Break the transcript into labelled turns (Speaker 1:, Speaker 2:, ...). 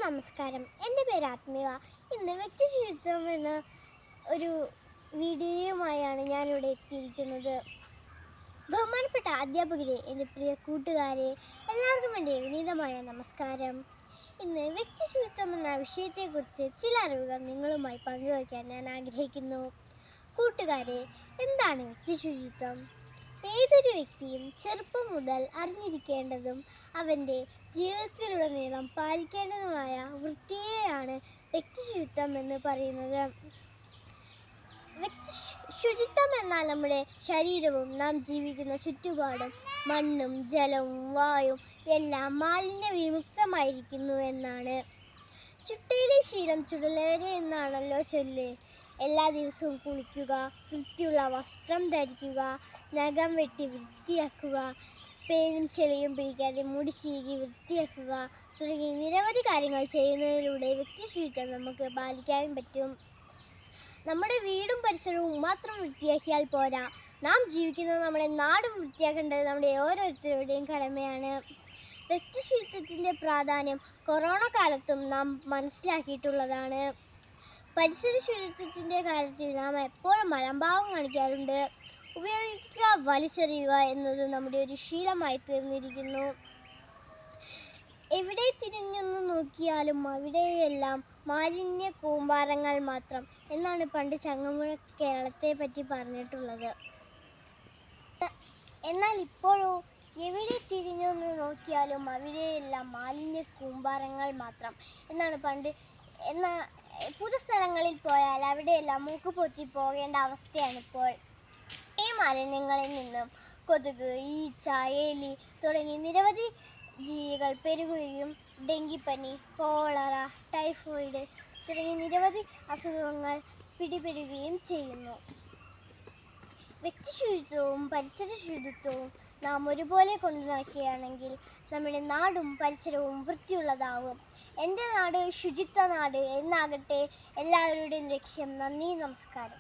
Speaker 1: നമസ്കാരം. എൻ്റെ പേര് ആത്മീയ. ഇന്ന് വ്യക്തി ശുചിത്വം എന്ന ഒരു വീഡിയോയുമായാണ് ഞാനിവിടെ എത്തിയിരിക്കുന്നത്. ബഹുമാനപ്പെട്ട അധ്യാപകരെ, എൻ്റെ പ്രിയ കൂട്ടുകാരെ, എല്ലാവർക്കും എൻ്റെ വിനീതമായ നമസ്കാരം. ഇന്ന് വ്യക്തി ശുചിത്വം എന്ന വിഷയത്തെക്കുറിച്ച് ചില അറിവുകൾ നിങ്ങളുമായി പങ്കുവയ്ക്കാൻ ഞാൻ ആഗ്രഹിക്കുന്നു. കൂട്ടുകാരെ, എന്താണ് വ്യക്തി ശുചിത്വം? ഏതൊരു വ്യക്തിയും ചെറുപ്പം മുതൽ അറിഞ്ഞിരിക്കേണ്ടതും അവൻ്റെ ജീവിതത്തിലുടനീളം പാലിക്കേണ്ടതുമായ വൃത്തിയെയാണ് വ്യക്തിശുചിത്വം എന്ന് പറയുന്നത്. ശുചിത്വം എന്നാൽ നമ്മുടെ ശരീരവും നാം ജീവിക്കുന്ന ചുറ്റുപാടും മണ്ണും ജലവും വായും എല്ലാം മാലിന്യ വിമുക്തമായിരിക്കുന്നു എന്നാണ്. ചുട്ടയിലെ ശീലം ചുടലവരെ എന്നാണല്ലോ ചൊല്ല്. എല്ലാ ദിവസവും കുളിക്കുക, വൃത്തിയുള്ള വസ്ത്രം ധരിക്കുക, നഖം വെട്ടി വൃത്തിയാക്കുക, പേനും ചെളിയും പിടിക്കാതെ മുടി ചീകി വൃത്തിയാക്കുക തുടങ്ങി നിരവധി കാര്യങ്ങൾ ചെയ്യുന്നതിലൂടെ വ്യക്തിശുചിത്വം നമുക്ക് പാലിക്കാൻ പറ്റും. നമ്മുടെ വീടും പരിസരവും മാത്രം വൃത്തിയാക്കിയാൽ പോരാ, നാം ജീവിക്കുന്ന നമ്മുടെ നാടും വൃത്തിയാക്കേണ്ടത് നമ്മുടെ ഓരോരുത്തരുടെയും കടമയാണ്. വ്യക്തിശുചിത്വത്തിൻ്റെ പ്രാധാന്യം കൊറോണ കാലത്തും നാം മനസ്സിലാക്കിയിട്ടുള്ളതാണ്. പരിസര ശുചിത്വത്തിൻ്റെ കാര്യത്തിൽ നാം എപ്പോഴും അലംഭാവം കാണിക്കാറുണ്ട്. ഉപയോഗിക്കുക, വലിച്ചെറിയുക എന്നത് നമ്മുടെ ഒരു ശീലമായി തീർന്നിരിക്കുന്നു. എവിടെ തിരിഞ്ഞൊന്നു നോക്കിയാലും അവിടെയെല്ലാം മാലിന്യ കൂമ്പാരങ്ങൾ മാത്രം എന്നാണ് പണ്ട് ചങ്ങമ്പുഴ കേരളത്തെ പറ്റി പറഞ്ഞിട്ടുള്ളത്. എന്നാൽ ഇപ്പോഴോ എവിടെ തിരിഞ്ഞൊന്നു നോക്കിയാലും അവിടെയെല്ലാം മാലിന്യ കൂമ്പാരങ്ങൾ മാത്രം എന്നാണ് പണ്ട്. പൊതുസ്ഥലങ്ങളിൽ പോയാൽ അവിടെയെല്ലാം മൂക്ക് പൊത്തി പോകേണ്ട അവസ്ഥയാണിപ്പോൾ. ഈ മാലിന്യങ്ങളിൽ നിന്നും കൊതുക്, ഈച്ച, എലി തുടങ്ങി നിരവധി ജീവികൾ പെരുകുകയും ഡെങ്കിപ്പനി, കോളറ, ടൈഫോയിഡ് തുടങ്ങി നിരവധി അസുഖങ്ങൾ പിടിപെടുകയും ചെയ്യുന്നു. വ്യക്തിശുചിത്വവും പരിസര ശുചിത്വവും നാം ഒരുപോലെ കൊണ്ടു നടക്കുകയാണെങ്കിൽ നമ്മുടെ നാടും പരിസരവും വൃത്തിയുള്ളതാവും. എൻ്റെ നാട് ശുചിത്വ നാട് എന്നാകട്ടെ എല്ലാവരുടെയും ലക്ഷ്യം. നന്ദി, നമസ്കാരം.